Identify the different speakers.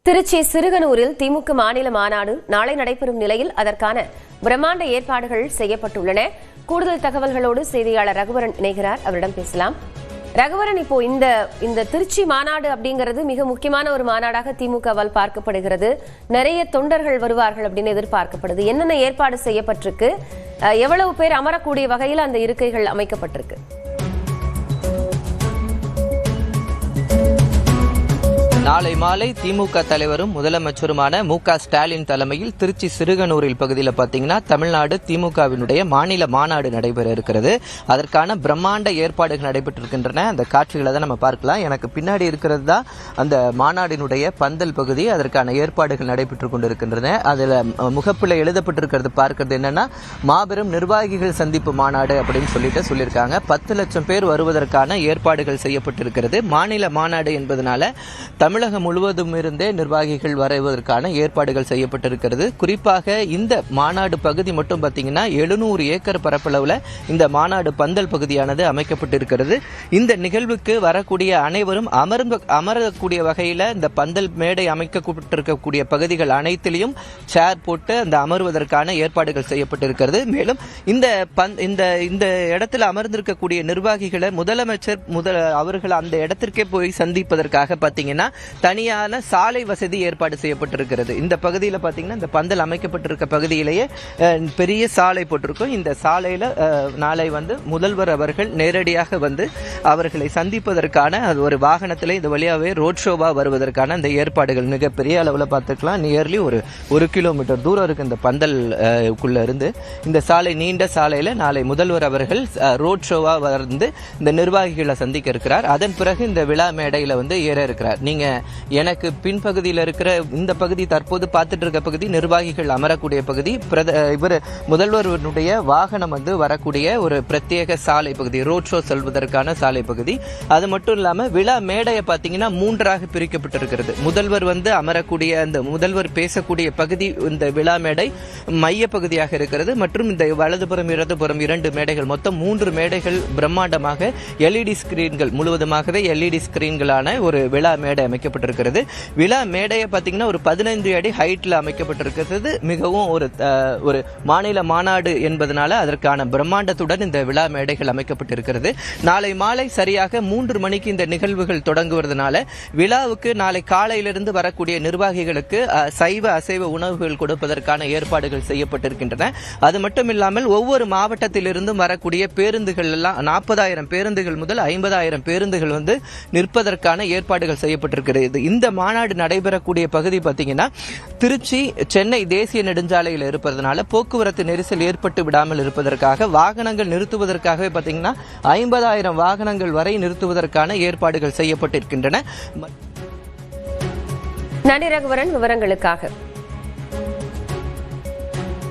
Speaker 1: திருச்சி சிறுகனூரில் திமுக மாநில மாநாடு நாளை நடைபெறும் நிலையில் அதற்கான பிரம்மாண்ட ஏற்பாடுகள் செய்யப்பட்டுள்ளன. கூடுதல் தகவல்களோடு செய்தியாளர் ரகுவரன் இணைகிறார். அவரிடம் பேசலாம். ரகுவரன், இப்போ இந்த திருச்சி மாநாடு அப்படிங்கிறது மிக முக்கியமான ஒரு மாநாடாக திமுகவால் பார்க்கப்படுகிறது. நிறைய தொண்டர்கள் வருவார்கள் அப்படின்னு எதிர்பார்க்கப்படுது. என்னென்ன ஏற்பாடு செய்யப்பட்டிருக்கு, எவ்வளவு பேர் அமரக்கூடிய வகையில் அந்த இருக்கைகள் அமைக்கப்பட்டிருக்கு?
Speaker 2: நாளை மாலை திமுக தலைவரும் முதலமைச்சருமான மு.க. ஸ்டாலின் தலைமையில் திருச்சி சிறுகனூரில் பகுதியில் பார்த்தீங்கன்னா தமிழ்நாடு திமுகவினுடைய மாநில மாநாடு நடைபெற இருக்கிறது. அதற்கான பிரம்மாண்ட ஏற்பாடுகள் நடைபெற்றிருக்கின்றன. அந்த காட்சிகளை தான் நம்ம பார்க்கலாம். எனக்கு பின்னாடி இருக்கிறது தான் அந்த மாநாடினுடைய பந்தல் பகுதி. அதற்கான ஏற்பாடுகள் நடைபெற்றுக் கொண்டிருக்கின்றன. அதில் முகப்பில் எழுதப்பட்டிருக்கிறது பார்க்கிறது என்னன்னா, மாபெரும் நிர்வாகிகள் சந்திப்பு மாநாடு அப்படின்னு சொல்லியிருக்காங்க. 10 லட்சம் பேர் வருவதற்கான ஏற்பாடுகள் செய்யப்பட்டிருக்கிறது. மாநில மாநாடு என்பதனால தமிழகம் முழுவதும் இருந்தே நிர்வாகிகள் வருவதற்கான ஏற்பாடுகள் செய்யப்பட்டிருக்கிறது. குறிப்பாக இந்த மாநாடு பகுதி மட்டும் பார்த்தீங்கன்னா 700 ஏக்கர் பரப்பளவில் இந்த மாநாடு பந்தல் பகுதியானது அமைக்கப்பட்டிருக்கிறது. இந்த நிகழ்வுக்கு வரக்கூடிய அனைவரும் அமரக்கூடிய வகையில் இந்த பந்தல் மேடை அமைக்கப்பட்டிருக்கக்கூடிய பகுதிகள் அனைத்திலையும் சேர் போட்டு அந்த அமர்வதற்கான ஏற்பாடுகள் செய்யப்பட்டிருக்கிறது. மேலும் இந்த இடத்துல அமர்ந்திருக்கக்கூடிய நிர்வாகிகளை முதலமைச்சர் அவர்கள் அந்த இடத்திற்கே போய் சந்திப்பதற்காக பார்த்தீங்கன்னா தனியான சாலை வசதி ஏற்பாடு செய்யப்பட்டிருக்கிறது. இந்த பகுதியில் பார்த்தீங்கன்னா இந்த பந்தல் அமைக்கப்பட்டிருக்க பகுதியிலேயே பெரிய சாலை போட்டிருக்கும். இந்த சாலையில் நாளை முதல்வர் அவர்கள் நேரடியாக அவர்களை சந்திப்பதற்கான ஒரு வாகனத்தில் இந்த வழியாகவே ரோட் ஷோவா வருவதற்கான அந்த ஏற்பாடுகள் மிகப்பெரிய அளவில் பார்த்துக்கலாம். நியர்லி ஒரு கிலோமீட்டர் தூரம் இருக்கு இந்த பந்தல்குள்ள இருந்து. இந்த சாலை நீண்ட சாலையில் நாளை முதல்வர் அவர்கள் ரோட் ஷோவா இந்த நிர்வாகிகளை சந்திக்க இருக்கிறார். அதன் பிறகு இந்த விழா மேடையில் ஏற இருக்கிறார். நீங்க எனக்கு பின்பகுதியில் இருக்கிற இந்த பகுதி, தற்போது பார்த்துட்டு இருக்க பகுதி நிர்வாகிகள் அமரக்கூடிய பகுதி. இவர் முதல்வருடைய வாகனம் வரக்கூடிய ஒரு பிரத்யேக சாலை பகுதி, ரோட் ஷோ செல்வதற்கான சாலை பகுதி. அது மட்டும் இல்லாமல் விழா மேடையை பார்த்தீங்கன்னா 3ஆக பிரிக்கப்பட்டிருக்கிறது. முதல்வர் அமரக்கூடிய அந்த முதல்வர் பேசக்கூடிய பகுதி இந்த விழா மேடை மைய பகுதியாக இருக்கிறது. மற்றும் இந்த வலதுபுறம் இடதுபுறம் 2 மேடைகள், மொத்தம் 3 மேடைகள் பிரம்மாண்டமாக எல்இடி ஸ்கிரீன்கள், முழுவதுமாகவே எல்இடி ஸ்கிரீன்களான ஒரு விழா மேடை அமைக்கப்பட்டிருக்கிறது. விழா மேடையை பார்த்தீங்கன்னா ஒரு 15 அடி ஹைட்ல அமைக்கப்பட்டிருக்கிறது. மிகவும் ஒரு மாநில மாநாடு என்பதனால அதற்கான பிரம்மாண்டத்துடன் இந்த விழா மேடைகள் அமைக்கப்பட்டிருக்கிறது. நாளை மாலை சரியாக 3 மணிக்கு இந்த நிகழ்வுகள் தொடங்குவதனால விழாவுக்கு நாளை காலையிலிருந்து வரக்கூடிய நிர்வாகிகளுக்கு சைவ அசைவ உணவுகள் கொடுப்பதற்கான ஏற்பாடுகள் செய்யப்பட்டிருக்கின்றன. அது மட்டும் இல்லாமல் ஒவ்வொரு மாவட்டத்திலிருந்தும் வரக்கூடிய பேருந்துகள் எல்லாம் 40,000 பேருந்துகள் முதல் 50,000 பேருந்துகள் நிற்பதற்கான ஏற்பாடுகள் செய்யப்பட்டிருக்கிறது. இந்த மாநாடு நடைபெறக்கூடிய பகுதி பார்த்தீங்கன்னா திருச்சி சென்னை தேசிய நெடுஞ்சாலையில் இருப்பதனால போக்குவரத்து நெரிசல் ஏற்பட்டு விடாமல் இருப்பதற்காக வாகனங்கள் நிறுத்துவதற்காகவே பார்த்தீங்கன்னா 50,000 வாகனங்கள் வரை நிறுத்துவதற்கான ஏற்பாடுகள் செய்யப்பட்டிருக்கின்றன.
Speaker 1: நன்றி ரகுவரன், விவரங்களுக்காக.